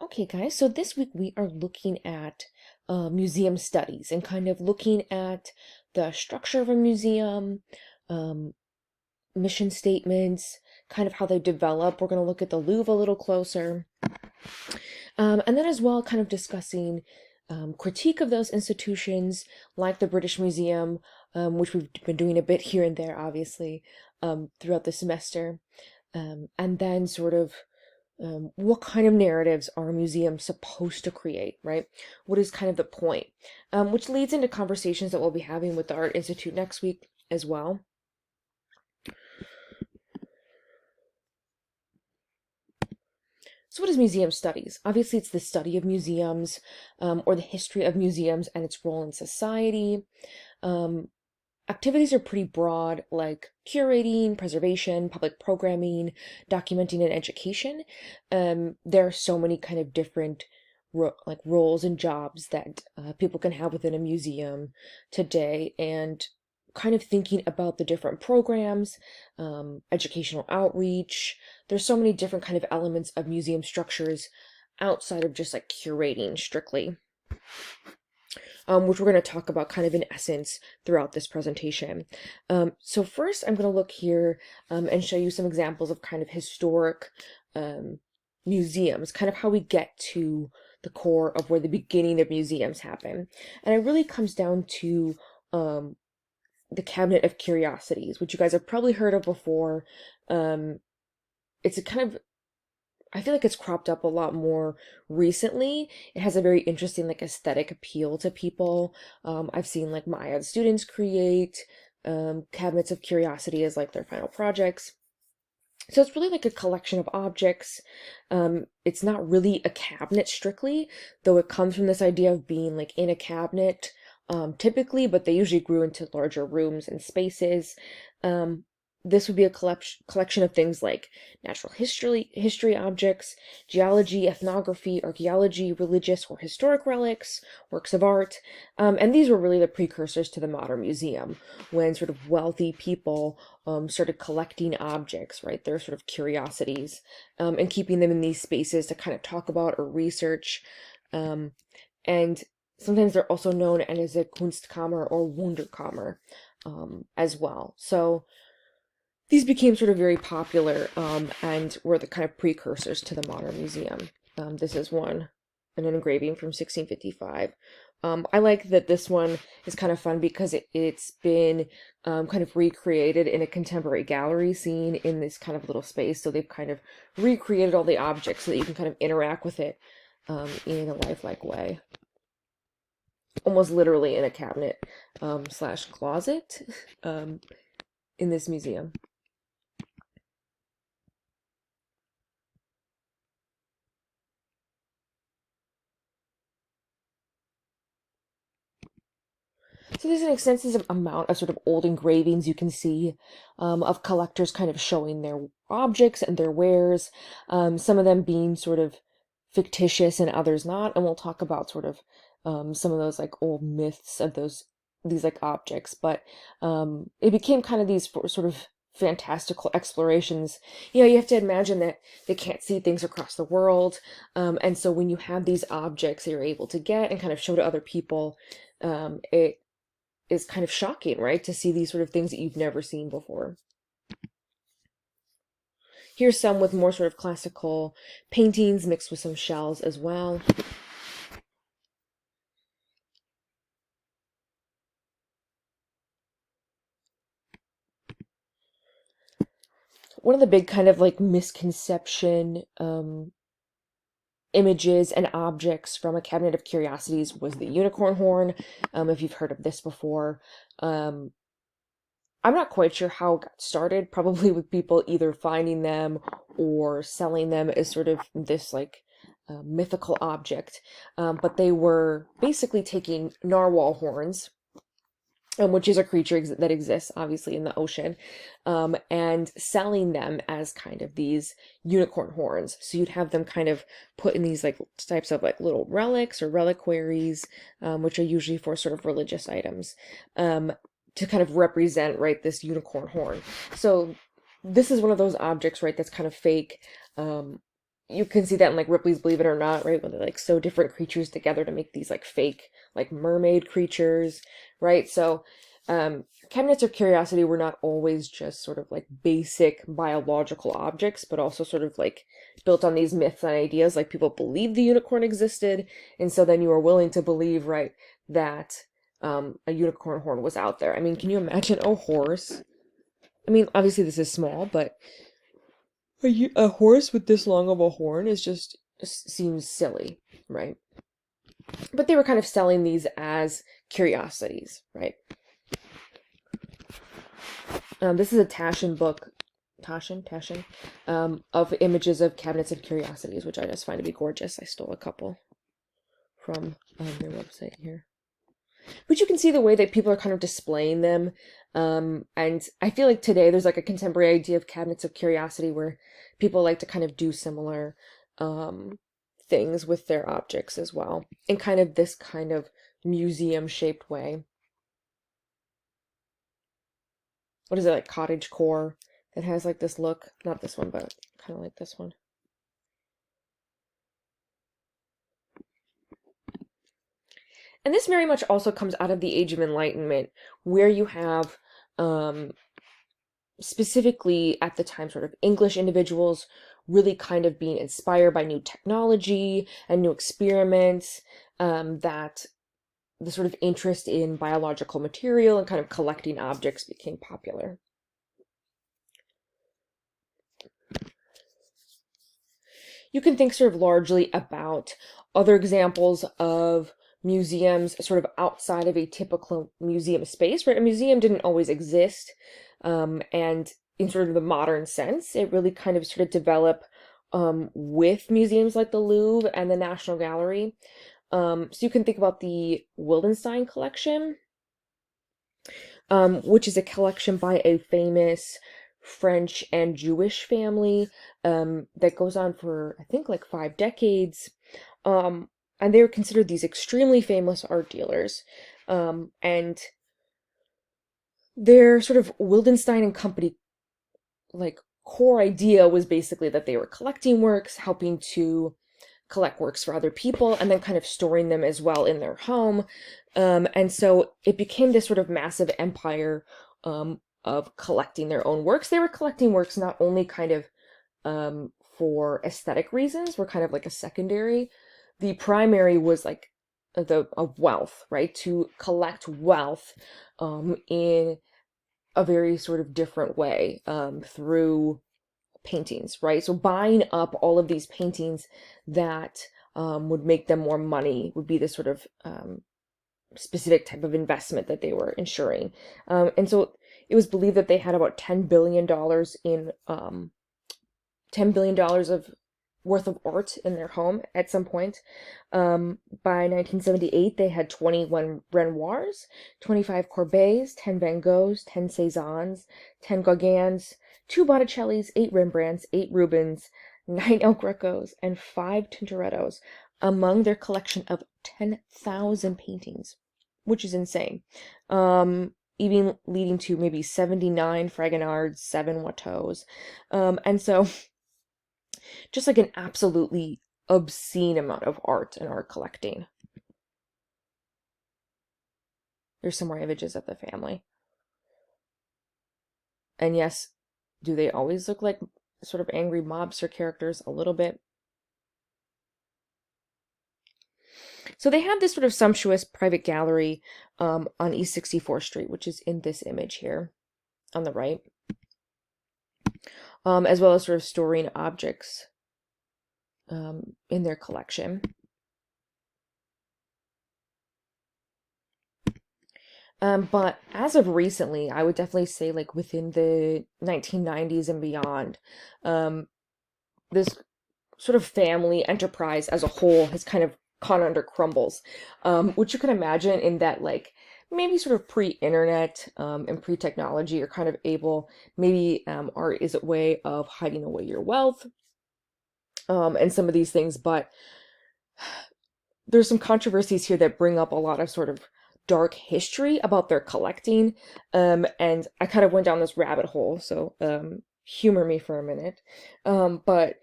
Okay, guys, so this week we are looking at museum studies and kind of looking at the structure of a museum, um, mission statements, kind of how they develop. We're going to look at the Louvre a little closer. And then as well, kind of discussing critique of those institutions, like the British Museum, which we've been doing a bit here and there, obviously, throughout the semester. And then sort of what kind of narratives are a museum supposed to create, right? What is kind of the point? Which leads into conversations that we'll be having with the Art Institute next week as well. So what is museum studies? Obviously, it's the study of museums, or the history of museums and its role in society. Activities are pretty broad, like curating, preservation, public programming, documenting, and education. There are so many kind of different roles and jobs that people can have within a museum today, and kind of thinking about the different programs, educational outreach. There's so many different kind of elements of museum structures outside of just like curating strictly. Which we're going to talk about kind of in essence throughout this presentation. So first I'm going to look here and show you some examples of kind of historic museums, kind of how we get to the core of where the beginning of museums happen. And it really comes down to the Cabinet of Curiosities, which you guys have probably heard of before. It's a kind of, I feel like it's cropped up a lot more recently. It has a very interesting like aesthetic appeal to people. I've seen like my students create cabinets of curiosity as like their final projects. So it's really like a collection of objects. It's not really a cabinet strictly, though it comes from this idea of being like in a cabinet typically, but they usually grew into larger rooms and spaces. This would be a collection of things like natural history objects, geology, ethnography, archaeology, religious or historic relics, works of art. And these were really the precursors to the modern museum, when sort of wealthy people started collecting objects, right? They're sort of curiosities, and keeping them in these spaces to kind of talk about or research. And sometimes they're also known as a Kunstkammer or Wunderkammer as well. So these became sort of very popular and were the kind of precursors to the modern museum. This is an engraving from 1655. I like that this one is kind of fun because it's been kind of recreated in a contemporary gallery scene in this kind of little space. So they've kind of recreated all the objects so that you can kind of interact with it in a lifelike way. Almost literally in a cabinet slash closet in this museum. So there's an extensive amount of sort of old engravings you can see of collectors kind of showing their objects and their wares, some of them being sort of fictitious and others not, and we'll talk about sort of some of those like old myths of these like objects, but it became kind of these sort of fantastical explorations. You have to imagine that they can't see things across the world, and so when you have these objects that you're able to get and kind of show to other people, it is kind of shocking, right? To see these sort of things that you've never seen before. Here's some with more sort of classical paintings mixed with some shells as well. One of the big kind of like misconception images and objects from a Cabinet of Curiosities was the unicorn horn. If you've heard of this before. I'm not quite sure how it got started, probably with people either finding them or selling them as sort of this like mythical object. But they were basically taking narwhal horns, which is a creature that exists obviously in the ocean, and selling them as kind of these unicorn horns. So you'd have them kind of put in these like types of like little relics or reliquaries, which are usually for sort of religious items, to kind of represent, right, this unicorn horn. So this is one of those objects, right, that's kind of fake, you can see that in like Ripley's Believe It or Not, right? When they like sew different creatures together to make these like fake like mermaid creatures, right? So cabinets of curiosity were not always just sort of like basic biological objects, but also sort of like built on these myths and ideas. Like people believed the unicorn existed, and so then you were willing to believe, right, that a unicorn horn was out there. I mean, can you imagine a horse? I mean, obviously this is small, but a horse with this long of a horn is just seems silly, right? But they were kind of selling these as curiosities, right? This is a Taschen book, Taschen, of images of cabinets of curiosities, which I just find to be gorgeous. I stole a couple from their website here. But you can see the way that people are kind of displaying them. And I feel like today there's like a contemporary idea of cabinets of curiosity where people like to kind of do similar things with their objects as well, in kind of this kind of museum-shaped way. What is it, like cottage core that has like this look? Not this one, but kind of like this one. And this very much also comes out of the Age of Enlightenment, where you have specifically at the time sort of English individuals really kind of being inspired by new technology and new experiments, that the sort of interest in biological material and kind of collecting objects became popular. You can think sort of largely about other examples of museums sort of outside of a typical museum space, right? A museum didn't always exist, and in sort of the modern sense, it really kind of sort of developed with museums like the Louvre and the National Gallery. So you can think about the Wildenstein Collection, which is a collection by a famous French and Jewish family that goes on for, I think, like 5 decades. And they were considered these extremely famous art dealers. And their sort of Wildenstein and Company, like, core idea was basically that they were collecting works, helping to collect works for other people, and then kind of storing them as well in their home. And so it became this sort of massive empire of collecting their own works. They were collecting works not only kind of for aesthetic reasons, were kind of like a secondary. The primary was like the of wealth, right? To collect wealth in a very sort of different way through paintings, right? So buying up all of these paintings that would make them more money would be the sort of specific type of investment that they were ensuring. And so it was believed that they had about $10 billion in $10 billion of worth of art in their home at some point. By 1978, they had 21 Renoirs, 25 Courbets, 10 Van Goghs, 10 Cézannes, 10 Gauguins, 2 Botticellis, 8 Rembrandts, 8 Rubens, 9 El Grecos, and 5 Tintorettos among their collection of 10,000 paintings, which is insane. Even leading to maybe 79 Fragonards, 7 Watteaus. And so just like an absolutely obscene amount of art and art collecting. There's some more images of the family. And yes, do they always look like sort of angry mobster characters? A little bit. So they have this sort of sumptuous private gallery on East 64th Street, which is in this image here on the right, as well as sort of storing objects in their collection. But as of recently, I would definitely say like within the 1990s and beyond, this sort of family enterprise as a whole has kind of gone under crumbles, which you can imagine in that like maybe sort of pre-internet and pre-technology, you're kind of able, maybe art is a way of hiding away your wealth and some of these things, but there's some controversies here that bring up a lot of sort of dark history about their collecting, and I kind of went down this rabbit hole, so humor me for a minute. But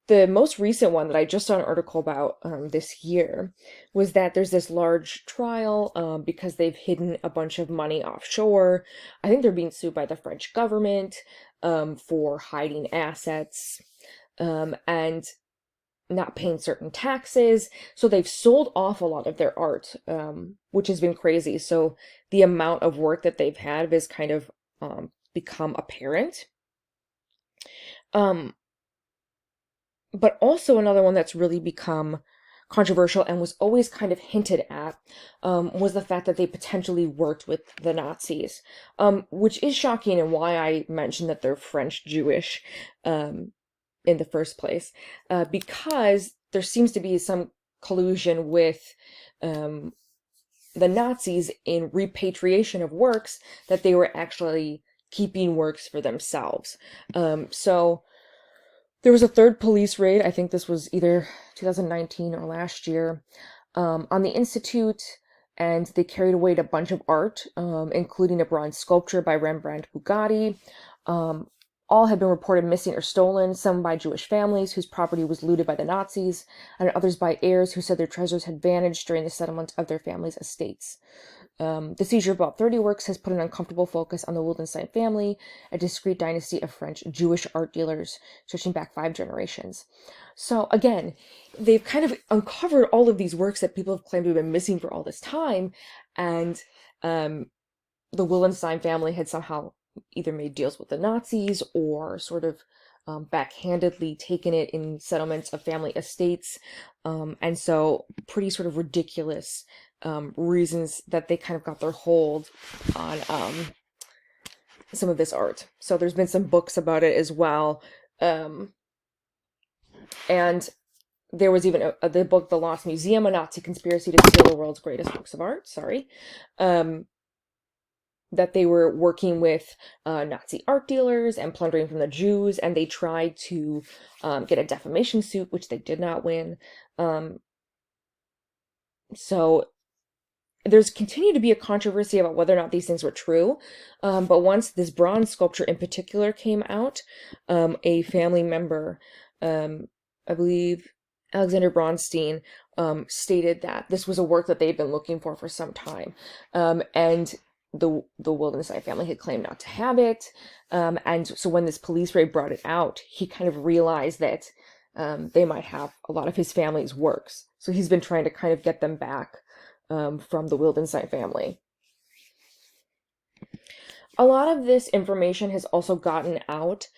the most recent one that I just saw an article about this year was that there's this large trial because they've hidden a bunch of money offshore. I think they're being sued by the French government for hiding assets and not paying certain taxes. So they've sold off a lot of their art, which has been crazy. So the amount of work that they've had has kind of become apparent. But also another one that's really become controversial and was always kind of hinted at was the fact that they potentially worked with the Nazis, which is shocking, and why I mentioned that they're French Jewish in the first place, because there seems to be some collusion with the Nazis in repatriation of works, that they were actually keeping works for themselves. So there was a third police raid, I think this was either 2019 or last year, on the Institute, and they carried away a bunch of art, including a bronze sculpture by Rembrandt Bugatti. All had been reported missing or stolen, some by Jewish families whose property was looted by the Nazis, and others by heirs who said their treasures had vanished during the settlement of their family's estates. The seizure of about 30 works has put an uncomfortable focus on the Wildenstein family, a discrete dynasty of French Jewish art dealers stretching back 5 generations. So again, they've kind of uncovered all of these works that people have claimed to have been missing for all this time, and the Wildenstein family had somehow either made deals with the Nazis or sort of backhandedly taken it in settlements of family estates. And so pretty sort of ridiculous reasons that they kind of got their hold on some of this art. So there's been some books about it as well. And there was even the book, The Lost Museum, a Nazi conspiracy to steal the world's greatest works of art. That they were working with Nazi art dealers and plundering from the Jews, and they tried to get a defamation suit, which they did not win. So there's continued to be a controversy about whether or not these things were true. But once this bronze sculpture in particular came out, a family member, I believe Alexander Bronstein, stated that this was a work that they'd been looking for some time. And the Wildenstein family had claimed not to have it. And so when this police raid brought it out, he kind of realized that they might have a lot of his family's works. So he's been trying to kind of get them back from the Wildenstein family. A lot of this information has also gotten out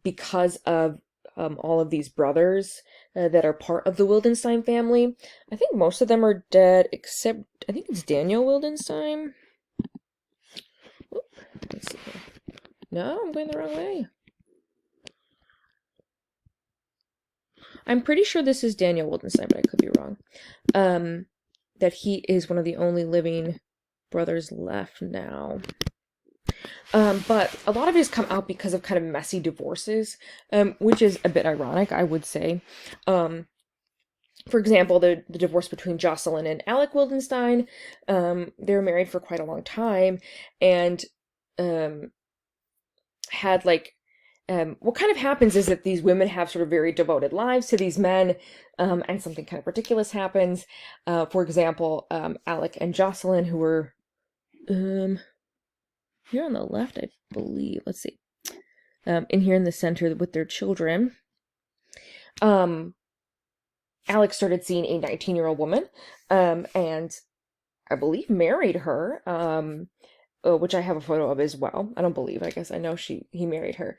because of all of these brothers that are part of the Wildenstein family. I think most of them are dead, except I think it's Daniel Wildenstein. Let's see here. No, I'm going the wrong way. I'm pretty sure this is Daniel Wildenstein, but I could be wrong. That he is one of the only living brothers left now. But a lot of it has come out because of kind of messy divorces, which is a bit ironic, I would say. For example, the divorce between Jocelyn and Alec Wildenstein, they were married for quite a long time, and had like, what kind of happens is that these women have sort of very devoted lives to these men, and something kind of ridiculous happens. For example, Alec and Jocelyn, who were here on the left, I believe. Let's see. In here in the center with their children. Alec started seeing a 19-year-old woman, and I believe married her, which I have a photo of as well. I don't believe, I guess I know he married her.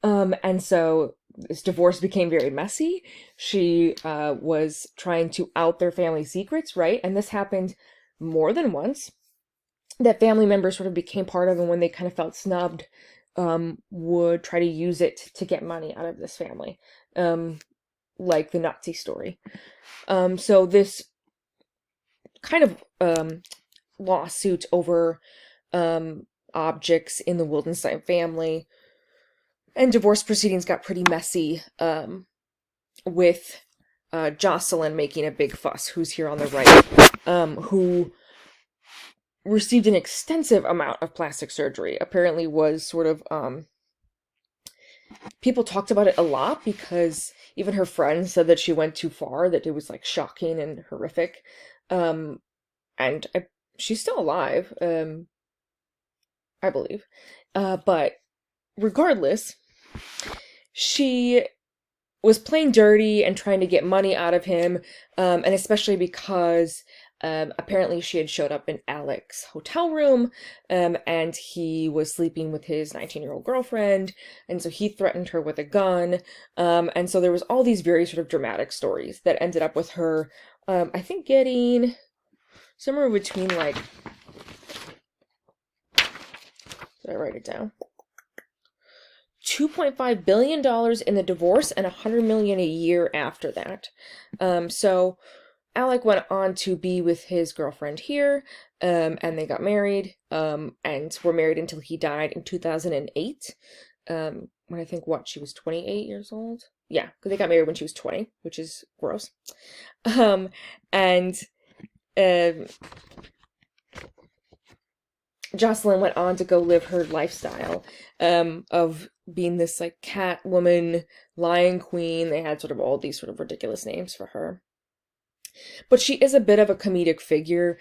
And so this divorce became very messy. She was trying to out their family secrets, right? And this happened more than once. That family members sort of became part of, and when they kind of felt snubbed, would try to use it to get money out of this family, like the Nazi story. So this kind of lawsuit over objects in the Wildenstein family and divorce proceedings got pretty messy, with Jocelyn making a big fuss, who's here on the right, who received an extensive amount of plastic surgery. Apparently was sort of, people talked about it a lot because even her friends said that she went too far, that it was like shocking and horrific. Um, and she's still alive, I believe. But regardless, she was playing dirty and trying to get money out of him, and especially because apparently she had showed up in Alec's hotel room, and he was sleeping with his 19-year-old girlfriend, and so he threatened her with a gun, and so there was all these very sort of dramatic stories that ended up with her, I think getting somewhere between like, did I write it down? $2.5 billion in the divorce and $100 million a year after that. So Alec went on to be with his girlfriend here, and they got married, and were married until he died in 2008. When I think, she was 28 years old? Yeah, because they got married when she was 20, which is gross. And Jocelyn went on to go live her lifestyle of being this like cat woman, lion queen. They had sort of all these sort of ridiculous names for her. But she is a bit of a comedic figure.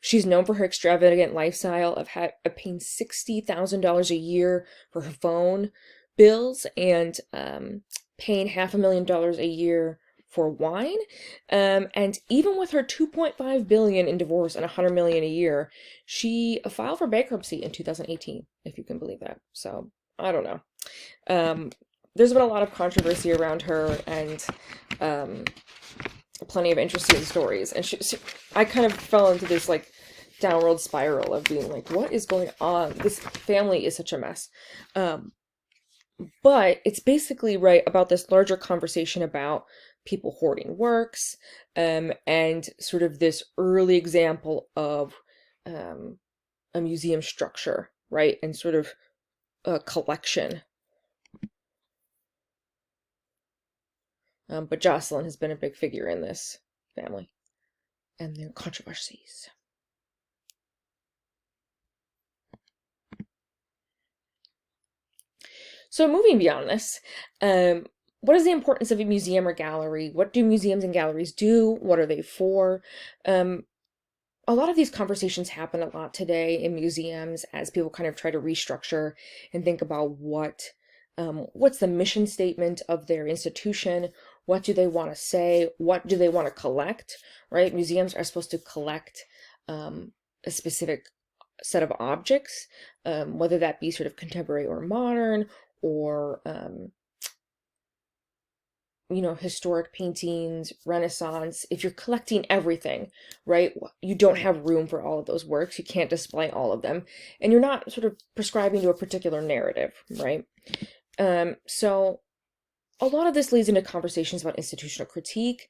She's known for her extravagant lifestyle of paying $60,000 a year for her phone bills, and paying $500,000 a year for wine. And even with her $2.5 billion in divorce and $100 million a year, she filed for bankruptcy in 2018, if you can believe that. So I don't know. There's been a lot of controversy around her, and plenty of interesting stories. And I kind of fell into this like downward spiral of being like, what is going on? This family is such a mess. But it's basically right about this larger conversation about people hoarding works, and sort of this early example of a museum structure, right? And sort of a collection. But Jocelyn has been a big figure in this family and their controversies. So moving beyond this, what is the importance of a museum or gallery? What do museums and galleries do? What are they for? A lot of these conversations happen a lot today in museums as people kind of try to restructure and think about what's the mission statement of their institution? What do they want to say? What do they want to collect, right? Museums are supposed to collect a specific set of objects, whether that be sort of contemporary or modern, or historic paintings, Renaissance. If you're collecting everything, right, you don't have room for all of those works. You can't display all of them, and you're not sort of prescribing to a particular narrative, right? So a lot of this leads into conversations about institutional critique.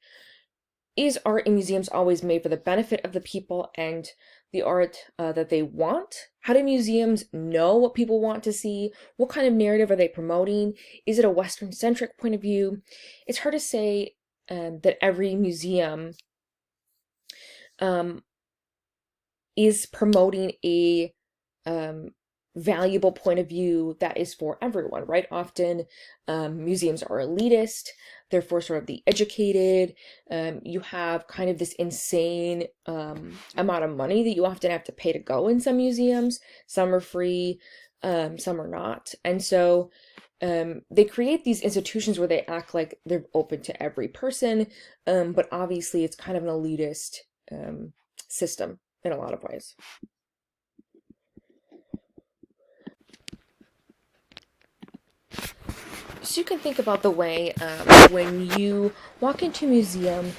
Is art in museums always made for the benefit of the people and the art that they want? How do museums know what people want to see? What kind of narrative are they promoting? Is it a Western-centric point of view? It's hard to say that every museum is promoting a valuable point of view that is for everyone, right? Often museums are elitist, they're for sort of the educated. You have kind of this insane amount of money that you often have to pay to go in some museums. Some are free, some are not. And so they create these institutions where they act like they're open to every person, but obviously it's kind of an elitist system in a lot of ways. So you can think about the way when you walk into a museum,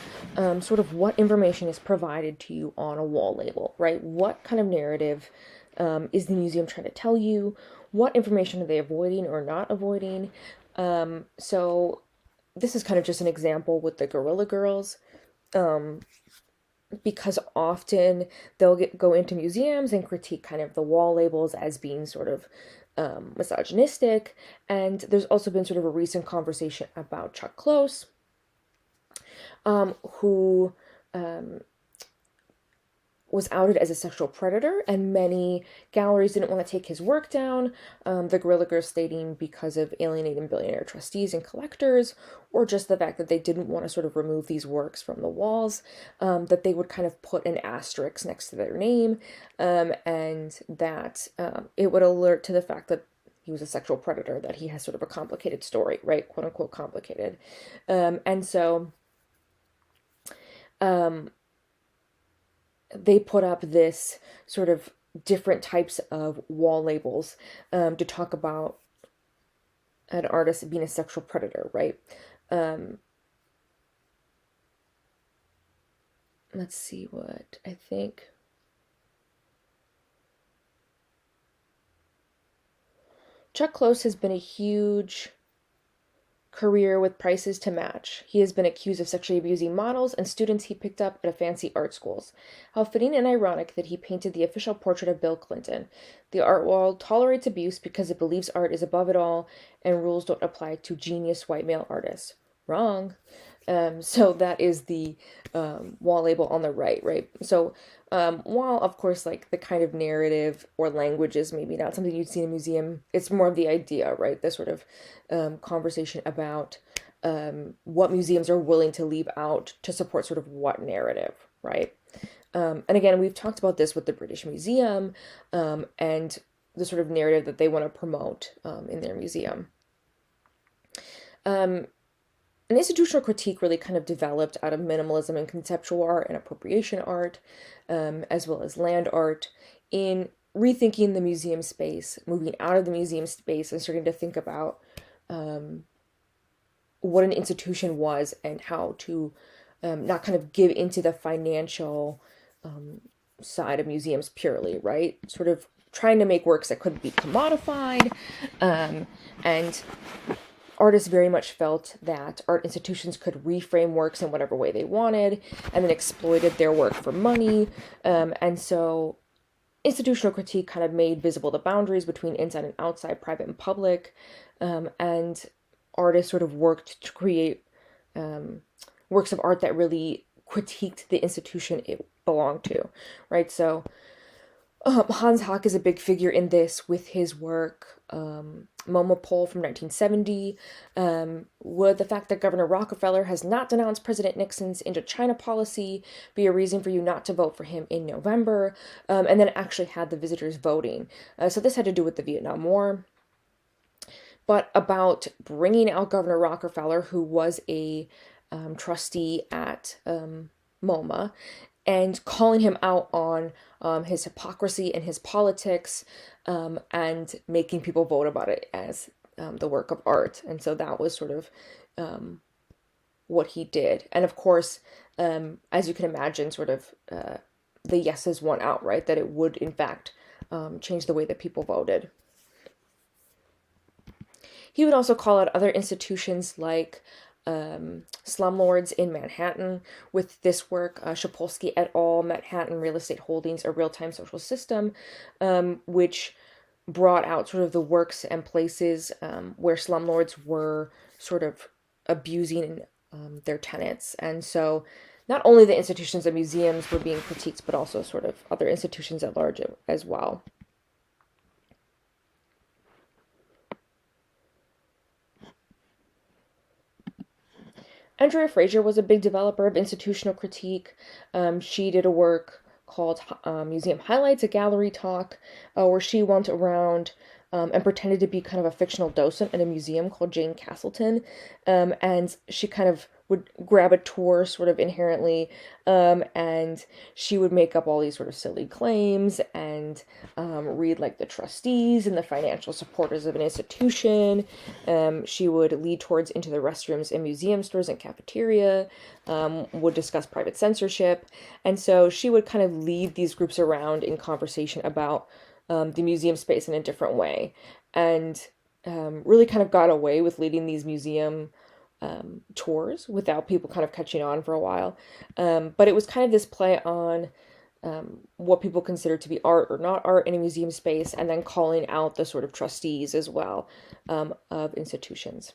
sort of what information is provided to you on a wall label, right? What kind of narrative is the museum trying to tell you? What information are they avoiding or not avoiding? So this is kind of just an example with the Gorilla Girls, because often they'll go into museums and critique kind of the wall labels as being sort of misogynistic. And there's also been sort of a recent conversation about Chuck Close, who was outed as a sexual predator, and many galleries didn't want to take his work down. The Guerrilla Girls stating because of alienating billionaire trustees and collectors, or just the fact that they didn't want to sort of remove these works from the walls, that they would kind of put an asterisk next to their name, and that it would alert to the fact that he was a sexual predator, that he has sort of a complicated story, right? Quote unquote complicated. And so they put up this sort of different types of wall labels to talk about an artist being a sexual predator, right? Let's see what I think. Chuck Close has been a huge career with prices to match. He has been accused of sexually abusing models and students he picked up at a fancy art schools. How fitting and ironic that he painted the official portrait of Bill Clinton. The art world tolerates abuse because it believes art is above it all and rules don't apply to genius white male artists. Wrong. So that is the wall label on the right? So while, of course, like the kind of narrative or language is maybe not something you'd see in a museum, it's more of the idea, right? The sort of conversation about what museums are willing to leave out to support sort of what narrative, right? And again, we've talked about this with the British Museum and the sort of narrative that they want to promote in their museum. An institutional critique really kind of developed out of minimalism and conceptual art and appropriation art, as well as land art, in rethinking the museum space, moving out of the museum space and starting to think about what an institution was and how to not kind of give into the financial side of museums purely, right? Sort of trying to make works that could be commodified, and artists very much felt that art institutions could reframe works in whatever way they wanted and then exploited their work for money. And so institutional critique kind of made visible the boundaries between inside and outside, private and public. And artists sort of worked to create works of art that really critiqued the institution it belonged to, right? So Hans Haack is a big figure in this with his work, MoMA Poll from 1970. Would the fact that Governor Rockefeller has not denounced President Nixon's Indochina policy be a reason for you not to vote for him in November? And then actually had the visitors voting. So this had to do with the Vietnam War. But about bringing out Governor Rockefeller, who was a trustee at MoMA, and calling him out on his hypocrisy and his politics, and making people vote about it as the work of art. And so that was sort of what he did. And of course, as you can imagine, sort of the yeses won out, right? That it would, in fact, change the way that people voted. He would also call out other institutions like slumlords in Manhattan with this work, Shapolsky et al., Manhattan Real Estate Holdings, A Real-Time Social System, which brought out sort of the works and places where slumlords were sort of abusing their tenants. And so not only the institutions and museums were being critiqued, but also sort of other institutions at large as well. Andrea Frazier was a big developer of institutional critique. She did a work called Museum Highlights, a gallery talk, where she went around and pretended to be kind of a fictional docent at a museum called Jane Castleton. And she kind of would grab a tour sort of inherently, and she would make up all these sort of silly claims and read like the trustees and the financial supporters of an institution. She would lead towards into the restrooms in museum stores and cafeteria, would discuss private censorship. And so she would kind of lead these groups around in conversation about the museum space in a different way, and really kind of got away with leading these museum tours without people kind of catching on for a while. But it was kind of this play on what people consider to be art or not art in a museum space, and then calling out the sort of trustees as well of institutions.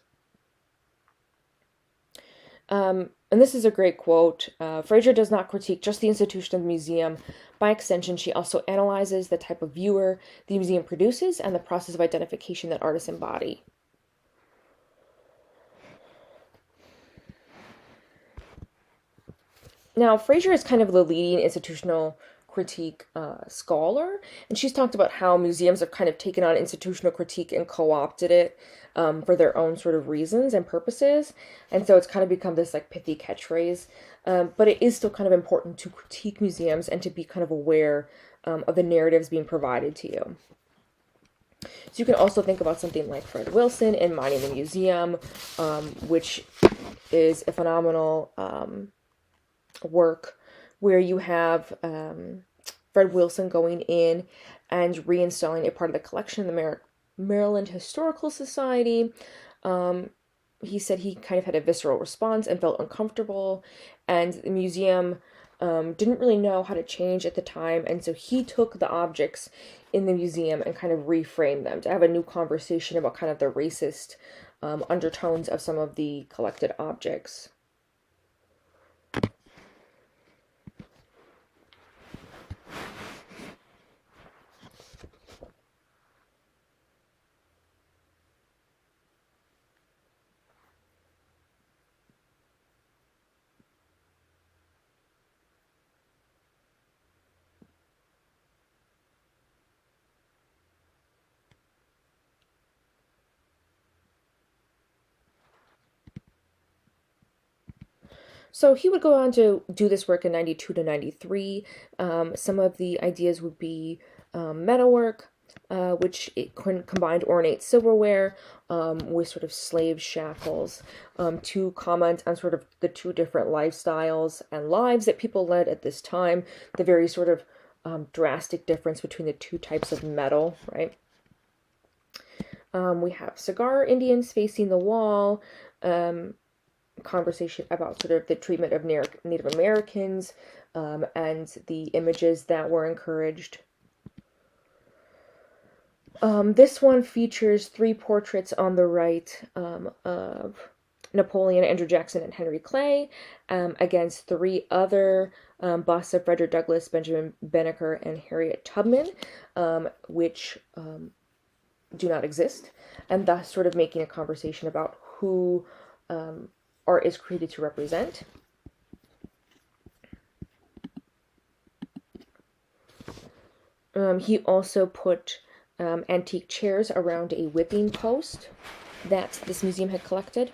And this is a great quote. Frazier does not critique just the institution of the museum. By extension, she also analyzes the type of viewer the museum produces and the process of identification that artists embody. Now, Fraser is kind of the leading institutional critique scholar, and she's talked about how museums have kind of taken on institutional critique and co-opted it for their own sort of reasons and purposes, and so it's kind of become this like pithy catchphrase. But it is still kind of important to critique museums and to be kind of aware of the narratives being provided to you. So you can also think about something like Fred Wilson in Minding the Museum, which is a phenomenal work where you have Fred Wilson going in and reinstalling a part of the collection in the Maryland Historical Society. He said he kind of had a visceral response and felt uncomfortable, and the museum didn't really know how to change at the time, and so he took the objects in the museum and kind of reframed them to have a new conversation about kind of the racist undertones of some of the collected objects. So he would go on to do this work in 92 to 93. Some of the ideas would be metalwork, which it combined ornate silverware with sort of slave shackles, to comment on sort of the two different lifestyles and lives that people led at this time, the very sort of drastic difference between the two types of metal, right? We have cigar Indians facing the wall, conversation about sort of the treatment of Native Americans and the images that were encouraged. This one features 3 portraits on the right of Napoleon, Andrew Jackson, and Henry Clay against 3 other busts of Frederick Douglass, Benjamin Banneker, and Harriet Tubman, which do not exist, and thus sort of making a conversation about who art is created to represent. He also put antique chairs around a whipping post that this museum had collected.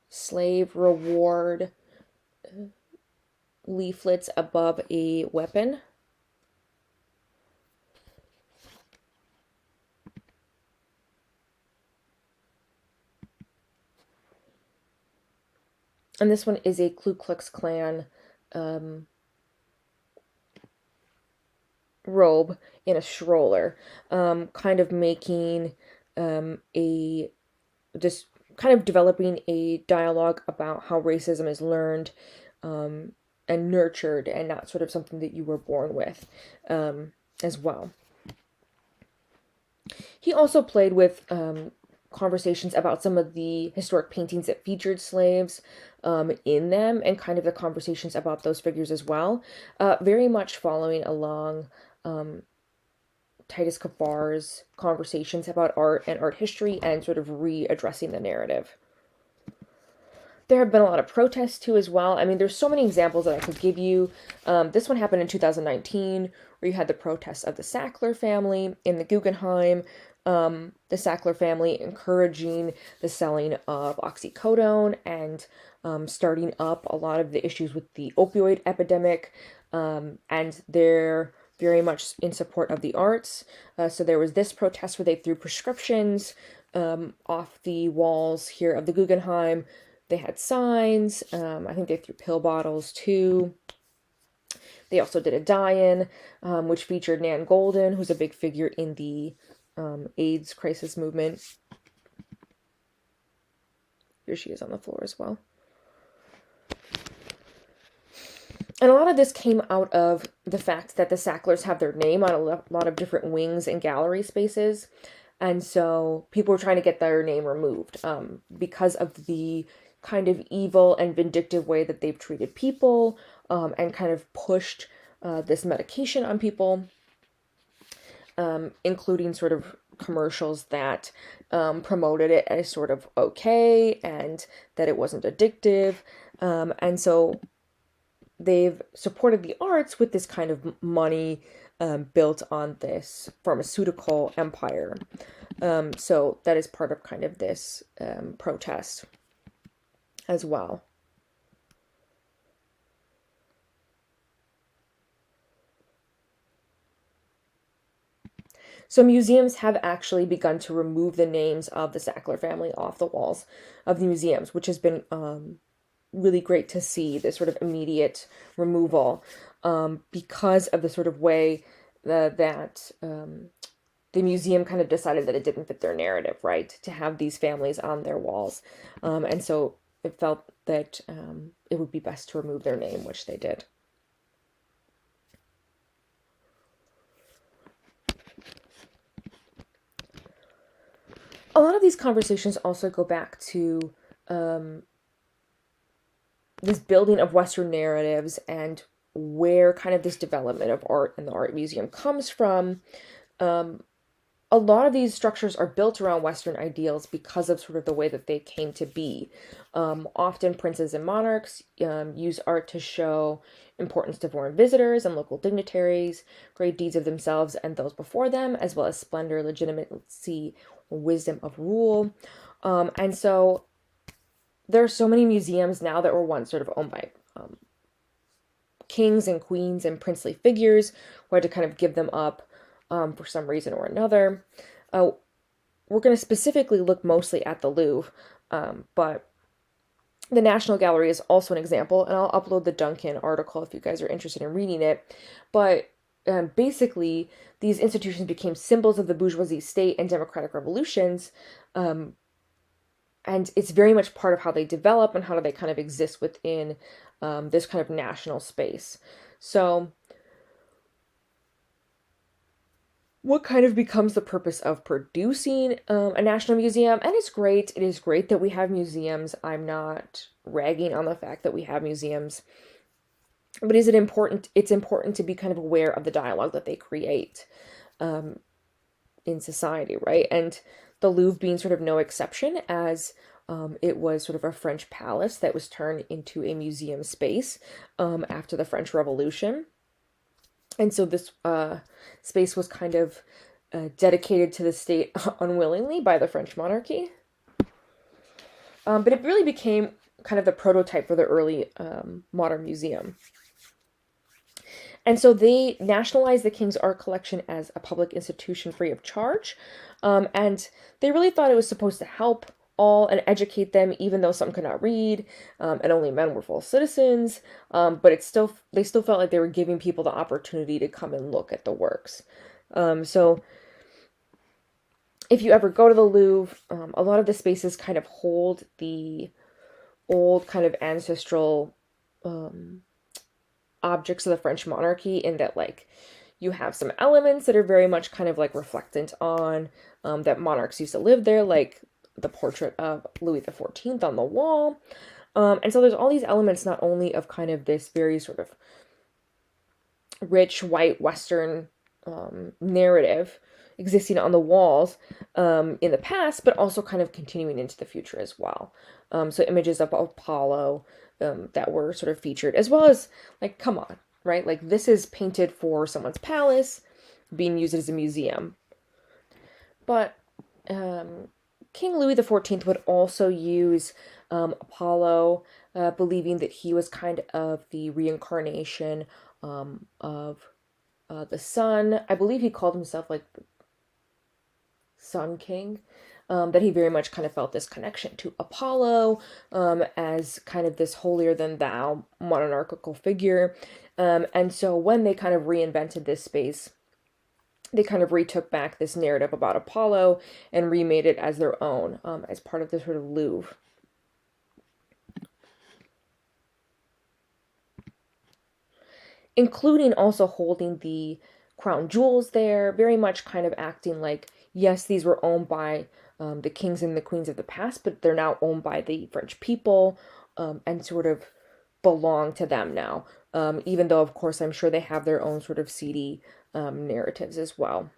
Slave reward leaflets above a weapon. And this one is a Ku Klux Klan robe in a stroller, kind of making just kind of developing a dialogue about how racism is learned and nurtured and not sort of something that you were born with as well. He also played with conversations about some of the historic paintings that featured slaves in them, and kind of the conversations about those figures as well, very much following along Titus Kafar's conversations about art and art history and sort of readdressing the narrative. There have been a lot of protests too as well. I mean, there's so many examples that I could give you. This one happened in 2019, where you had the protests of the Sackler family in the Guggenheim, the Sackler family encouraging the selling of oxycodone and starting up a lot of the issues with the opioid epidemic, and they're very much in support of the arts. So there was this protest where they threw prescriptions off the walls here of the Guggenheim. They had signs. I think they threw pill bottles too. They also did a die-in, which featured Nan Goldin, who's a big figure in the AIDS crisis movement. Here she is on the floor as well. And a lot of this came out of the fact that the Sacklers have their name on a lot of different wings and gallery spaces. And so people were trying to get their name removed because of the kind of evil and vindictive way that they've treated people, and kind of pushed this medication on people, including sort of commercials that promoted it as sort of okay and that it wasn't addictive. And so they've supported the arts with this kind of money built on this pharmaceutical empire. So that is part of kind of this protest as well. So museums have actually begun to remove the names of the Sackler family off the walls of the museums, which has been really great to see, this sort of immediate removal, because of the sort of way that the museum kind of decided that it didn't fit their narrative, right, to have these families on their walls. And so it felt that it would be best to remove their name, which they did. A lot of these conversations also go back to this building of Western narratives and where kind of this development of art and the art museum comes from. A lot of these structures are built around Western ideals because of sort of the way that they came to be. Often princes and monarchs use art to show importance to foreign visitors and local dignitaries, great deeds of themselves and those before them, as well as splendor, legitimacy, wisdom of rule. And so there are so many museums now that were once sort of owned by kings and queens and princely figures who had to kind of give them up for some reason or another. We're going to specifically look mostly at the Louvre, but the National Gallery is also an example, and I'll upload the Duncan article if you guys are interested in reading it. But basically, these institutions became symbols of the bourgeoisie state and democratic revolutions, and it's very much part of how they develop and how do they kind of exist within this kind of national space. So what kind of becomes the purpose of producing a national museum? And it's great. It is great that we have museums. I'm not ragging on the fact that we have museums. But is it important? It's important to be kind of aware of the dialogue that they create in society, right? And the Louvre being sort of no exception, as it was sort of a French palace that was turned into a museum space after the French Revolution. And so this space was kind of dedicated to the state unwillingly by the French monarchy. But it really became kind of the prototype for the early modern museum. And so they nationalized the King's Art Collection as a public institution free of charge. And they really thought it was supposed to help all and educate them, even though some could not read, and only men were full citizens. But they still felt like they were giving people the opportunity to come and look at the works. So if you ever go to the Louvre, a lot of the spaces kind of hold the old kind of ancestral objects of the French monarchy, in that like you have some elements that are very much kind of like reflectant on that monarchs used to live there, like the portrait of Louis XIV on the wall. And so there's all these elements, not only of kind of this very sort of rich white Western narrative existing on the walls in the past, but also kind of continuing into the future as well. So images of Apollo that were sort of featured, as well as, like, come on, right? Like, this is painted for someone's palace, being used as a museum. But King Louis XIV would also use Apollo, believing that he was kind of the reincarnation of the sun. I believe he called himself like the Sun King. That he very much kind of felt this connection to Apollo as kind of this holier than thou monarchical figure. And so when they kind of reinvented this space, they kind of retook back this narrative about Apollo and remade it as their own, as part of the sort of Louvre. Including also holding the crown jewels there, very much kind of acting like, yes, these were owned by the kings and the queens of the past, but they're now owned by the French people, and sort of belong to them now. Even though, of course, I'm sure they have their own sort of seedy narratives as well.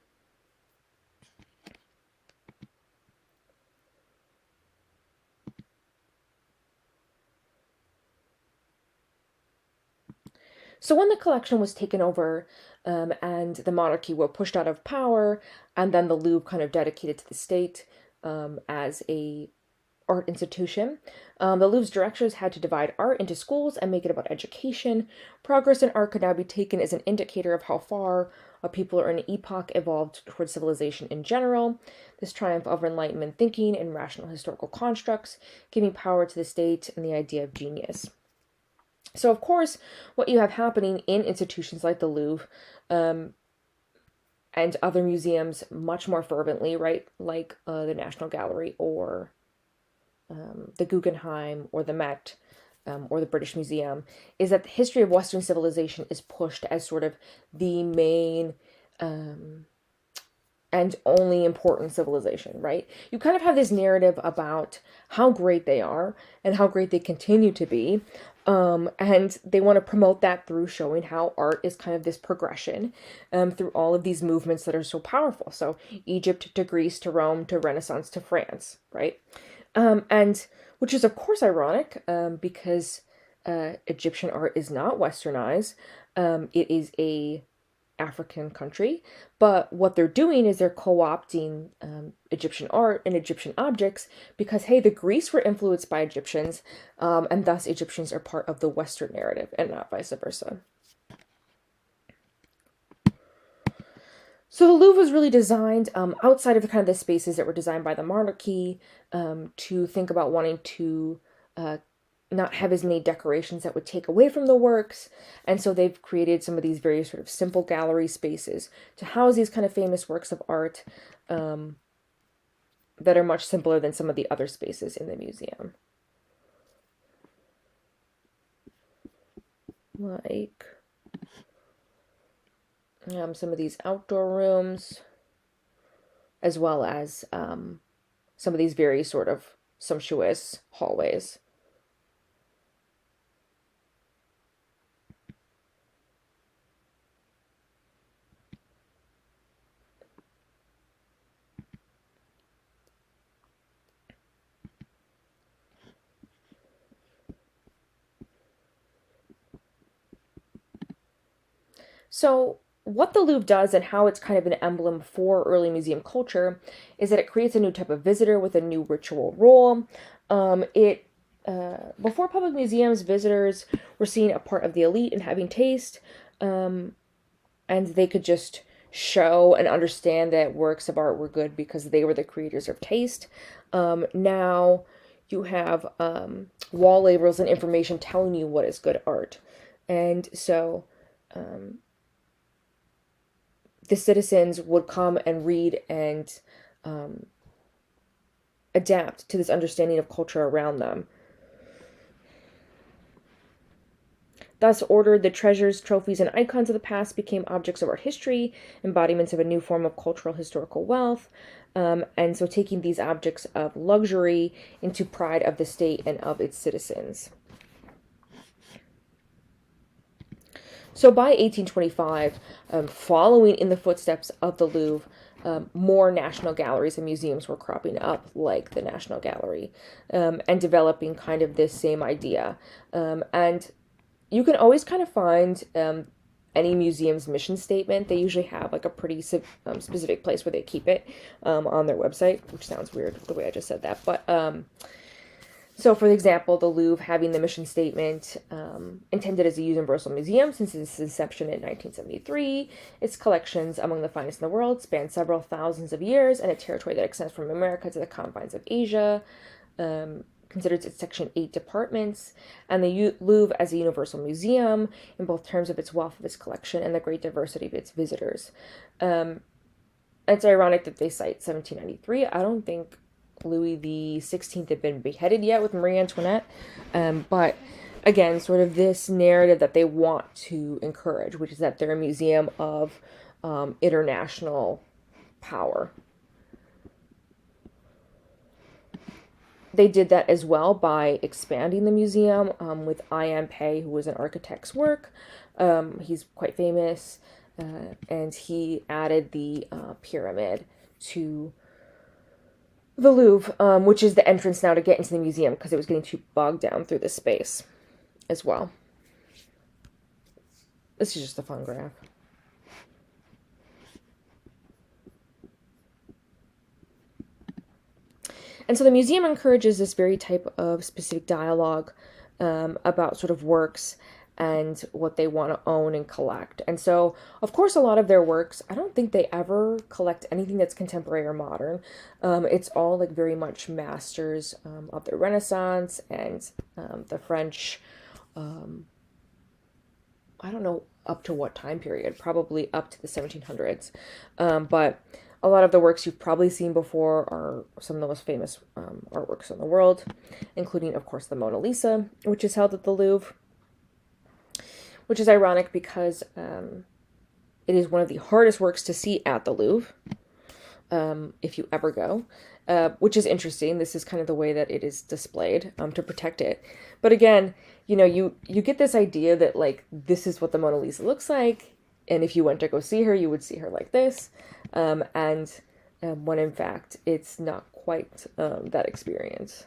So when the collection was taken over, and the monarchy were pushed out of power, and then the Louvre kind of dedicated to the state as a art institution, the Louvre's directors had to divide art into schools and make it about education. Progress in art could now be taken as an indicator of how far a people or an epoch evolved towards civilization in general. This triumph of Enlightenment thinking and rational historical constructs, giving power to the state and the idea of genius. So, of course, what you have happening in institutions like the Louvre, and other museums much more fervently, right? Like the National Gallery, or the Guggenheim, or the Met, or the British Museum, is that the history of Western civilization is pushed as sort of the main and only important civilization, right? You kind of have this narrative about how great they are and how great they continue to be. And they want to promote that through showing how art is kind of this progression through all of these movements that are so powerful. So Egypt to Greece to Rome to Renaissance to France, right? And which is, of course, ironic because Egyptian art is not westernized. It is a African country, but what they're doing is they're co-opting Egyptian art and Egyptian objects because, hey, the Greeks were influenced by Egyptians, and thus Egyptians are part of the Western narrative and not vice versa. So the Louvre was really designed outside of the kind of the spaces that were designed by the monarchy, to think about wanting to not have as many decorations that would take away from the works. And so they've created some of these very sort of simple gallery spaces to house these kind of famous works of art that are much simpler than some of the other spaces in the museum. Like some of these outdoor rooms, as well as some of these very sort of sumptuous hallways. So, what the Louvre does and how it's kind of an emblem for early museum culture is that it creates a new type of visitor with a new ritual role. It Before public museums, visitors were seen a part of the elite and having taste, and they could just show and understand that works of art were good because they were the creators of taste. Now you have wall labels and information telling you what is good art, and so the citizens would come and read and adapt to this understanding of culture around them. Thus ordered, the treasures, trophies, and icons of the past became objects of art history, embodiments of a new form of cultural historical wealth. And so taking these objects of luxury into pride of the state and of its citizens. So by 1825, following in the footsteps of the Louvre, more national galleries and museums were cropping up, like the National Gallery, and developing kind of this same idea. And you can always kind of find any museum's mission statement. They usually have like a pretty specific place where they keep it on their website, which sounds weird the way I just said that. But so, for example, the Louvre having the mission statement intended as a universal museum since its inception in 1973. Its collections, among the finest in the world, span several thousands of years and a territory that extends from America to the confines of Asia. Considers its Section 8 departments, and the Louvre as a universal museum in both terms of its wealth of its collection and the great diversity of its visitors. It's ironic that they cite 1793. I don't think Louis the 16th had been beheaded yet with Marie Antoinette, but again, sort of this narrative that they want to encourage, which is that they're a museum of international power. they did that as well by expanding the museum with I.M. Pei, who was an architect's work. He's quite famous, and he added the pyramid to the Louvre, which is the entrance now to get into the museum because it was getting too bogged down through the space as well. This is just a fun graph. And so the museum encourages this very type of specific dialogue about sort of works and what they want to own and collect. And so, of course, a lot of their works, I don't think they ever collect anything that's contemporary or modern. It's all like very much masters of the Renaissance and the French, I don't know up to what time period, probably up to the 1700s. But a lot of the works you've probably seen before are some of the most famous artworks in the world, including, of course, the Mona Lisa, which is held at the Louvre, which is ironic because it is one of the hardest works to see at the Louvre, if you ever go, which is interesting. This is kind of the way that it is displayed to protect it. But again, you know, you get this idea that, like, this is what the Mona Lisa looks like, and if you went to go see her, you would see her like this. When in fact, it's not quite that experience.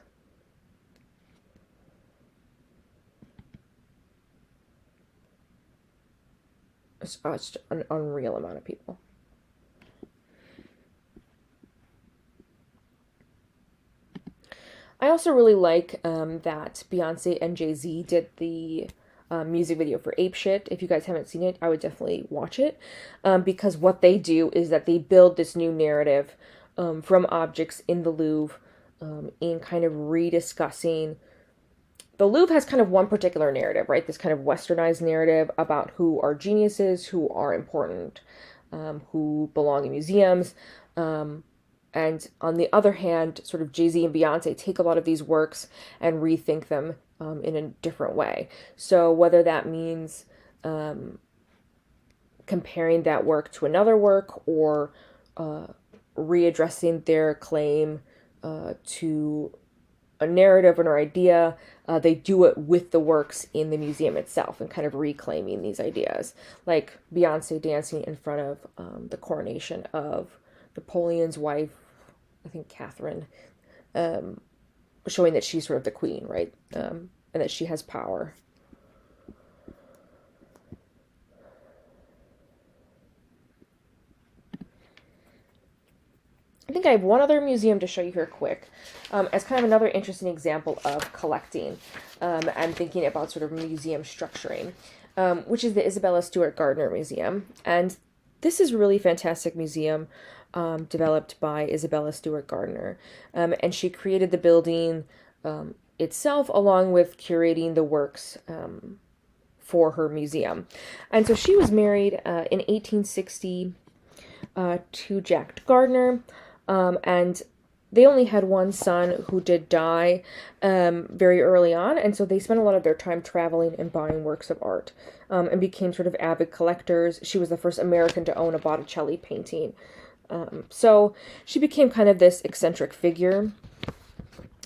It's an unreal amount of people. I also really like that Beyonce and JayZ did the music video for Ape Shit. If you guys haven't seen it, I would definitely watch it because what they do is that they build this new narrative from objects in the Louvre in kind of rediscussing. The Louvre has kind of one particular narrative, right? This kind of westernized narrative about who are geniuses, who are important, who belong in museums. And on the other hand, sort of JayZ and Beyonce take a lot of these works and rethink them in a different way. So whether that means comparing that work to another work or readdressing their claim to a narrative or an idea, they do it with the works in the museum itself and kind of reclaiming these ideas. Like Beyonce dancing in front of the coronation of Napoleon's wife, I think Catherine, showing that she's sort of the queen, right? And that she has power. I think I have one other museum to show you here quick, as kind of another interesting example of collecting and thinking about sort of museum structuring, which is the Isabella Stewart Gardner Museum. And this is a really fantastic museum developed by Isabella Stewart Gardner. And she created the building itself along with curating the works for her museum. And so she was married in 1860 to Jack Gardner, and they only had one son who did die very early on, and so they spent a lot of their time traveling and buying works of art and became sort of avid collectors. She was the first American to own a Botticelli painting. So she became kind of this eccentric figure.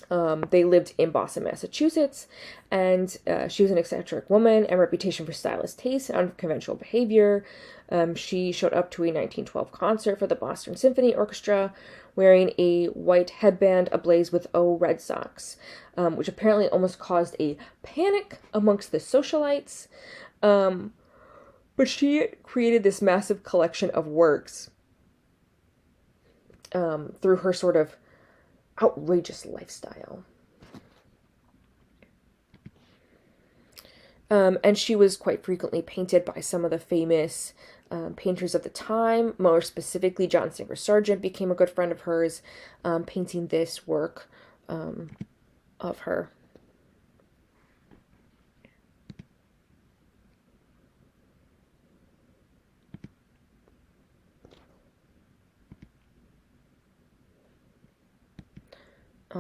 They lived in Boston, Massachusetts, and she was an eccentric woman and reputation for stylish taste and unconventional behavior. She showed up to a 1912 concert for the Boston Symphony Orchestra wearing a white headband ablaze with O Red Sox, which apparently almost caused a panic amongst the socialites. But she created this massive collection of works through her sort of outrageous lifestyle. And she was quite frequently painted by some of the famous painters of the time. More specifically, John Singer Sargent became a good friend of hers, painting this work of her.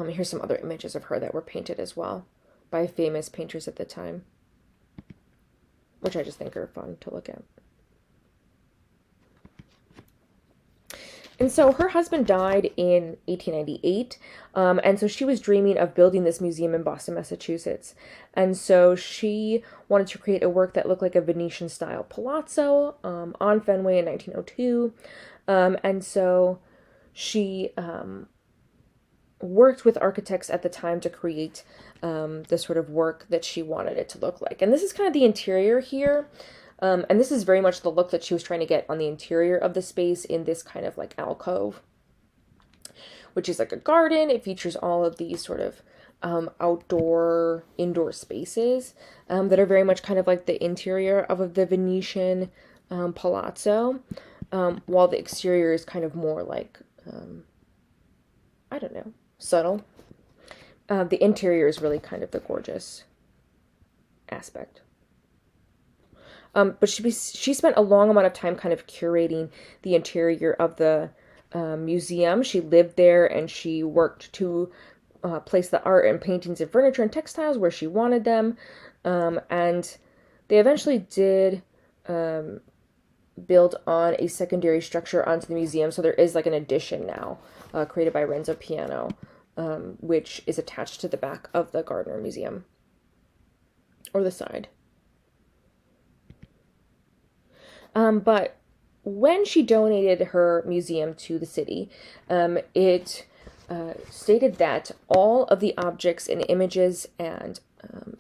Here's some other images of her that were painted as well by famous painters at the time, which I just think are fun to look at. And so her husband died in 1898, and so she was dreaming of building this museum in Boston, Massachusetts. And so she wanted to create a work that looked like a Venetian-style palazzo on Fenway in 1902. And so she worked with architects at the time to create the sort of work that she wanted it to look like. And this is kind of the interior here. And this is very much the look that she was trying to get on the interior of the space in this kind of like alcove, which is like a garden. It features all of these sort of outdoor, indoor spaces that are very much kind of like the interior of the Venetian palazzo, while the exterior is kind of more like, I don't know, subtle. The interior is really kind of the gorgeous aspect. But she spent a long amount of time kind of curating the interior of the museum. She lived there and she worked to place the art and paintings and furniture and textiles where she wanted them. And they eventually did build on a secondary structure onto the museum. So there is like an addition now created by Renzo Piano, which is attached to the back of the Gardner Museum, or the side. But when she donated her museum to the city, it stated that all of the objects and images and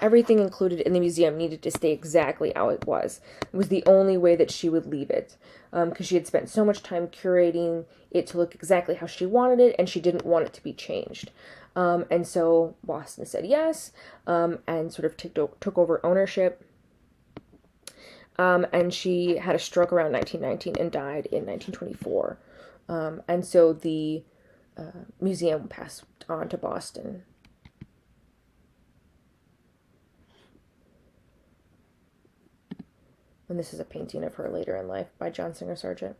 everything included in the museum needed to stay exactly how it was. It was the only way that she would leave it, because she had spent so much time curating it to look exactly how she wanted it, and she didn't want it to be changed. And so Boston said yes, and sort of took over ownership. And she had a stroke around 1919 and died in 1924. And so the museum passed on to Boston. And this is a painting of her later in life by John Singer Sargent.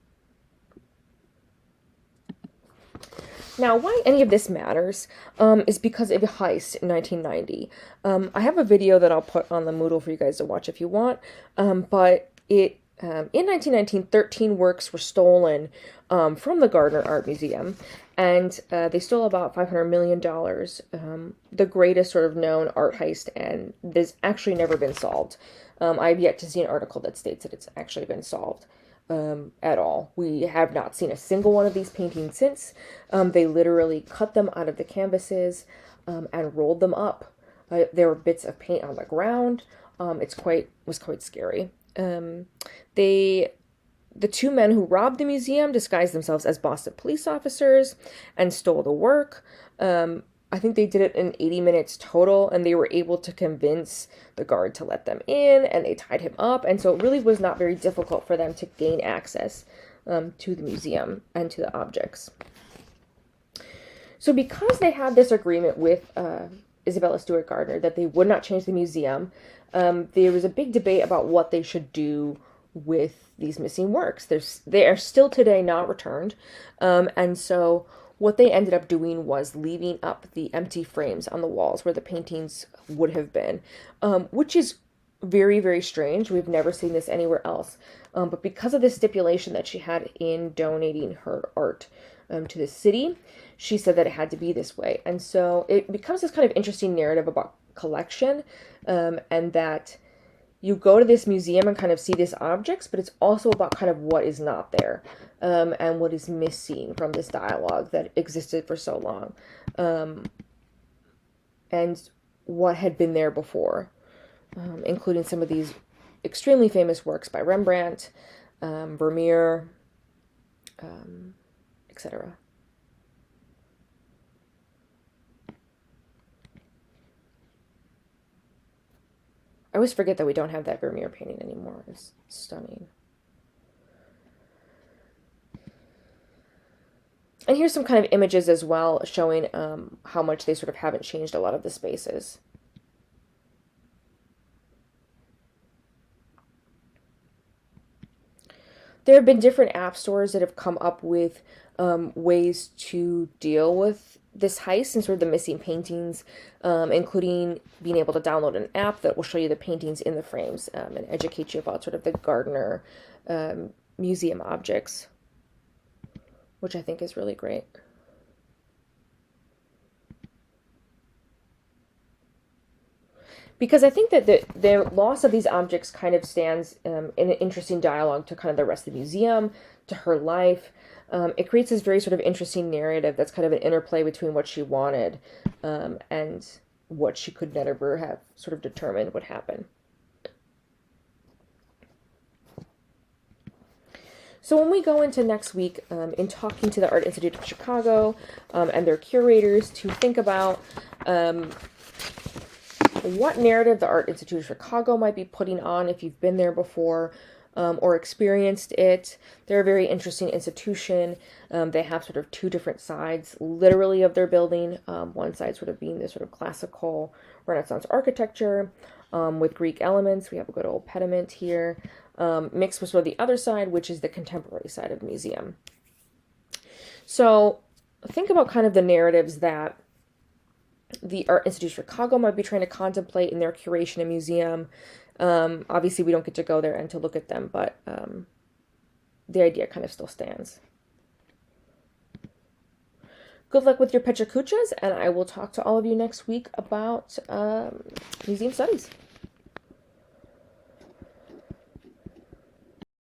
Now, why any of this matters is because of a heist in 1990. I have a video that I'll put on the Moodle for you guys to watch if you want, but in 1919, 13 works were stolen from the Gardner Art Museum, and they stole about $500 million, the greatest sort of known art heist, and this actually never been solved. I've yet to see an article that states that it's actually been solved. At all. We have not seen a single one of these paintings since. They literally cut them out of the canvases and rolled them up. There were bits of paint on the ground. It was quite scary. The two men who robbed the museum disguised themselves as Boston police officers and stole the work. I think they did it in 80 minutes total, and they were able to convince the guard to let them in, and they tied him up, and so it really was not very difficult for them to gain access to the museum and to the objects. So because they had this agreement with Isabella Stewart Gardner that they would not change the museum, there was a big debate about what they should do with these missing works. They are still today not returned, and so what they ended up doing was leaving up the empty frames on the walls where the paintings would have been, which is very, very strange. We've never seen this anywhere else. But because of the stipulation that she had in donating her art to the city, she said that it had to be this way. And so it becomes this kind of interesting narrative about collection, and that you go to this museum and kind of see these objects, but it's also about kind of what is not there, and what is missing from this dialogue that existed for so long, and what had been there before, including some of these extremely famous works by Rembrandt, Vermeer, etc. I always forget that we don't have that Vermeer painting anymore. It's stunning. And here's some kind of images as well showing how much they sort of haven't changed a lot of the spaces. There have been different app stores that have come up with ways to deal with this heist and sort of the missing paintings, including being able to download an app that will show you the paintings in the frames and educate you about sort of the Gardner museum objects. which I think is really great. Because I think that the loss of these objects kind of stands in an interesting dialogue to kind of the rest of the museum, to her life. It creates this very sort of interesting narrative that's kind of an interplay between what she wanted and what she could never have sort of determined would happen. So when we go into next week in talking to the Art Institute of Chicago and their curators to think about what narrative the Art Institute of Chicago might be putting on if you've been there before or experienced it. They're a very interesting institution. They have sort of two different sides, literally, of their building. One side sort of being this sort of classical Renaissance architecture with Greek elements. We have a good old pediment here, mixed with sort of the other side, which is the contemporary side of the museum. So think about kind of the narratives that the Art Institute of Chicago might be trying to contemplate in their curation and museum. Obviously, we don't get to go there and to look at them, but the idea kind of still stands. Good luck with your Pecha Kuchas, and I will talk to all of you next week about museum studies.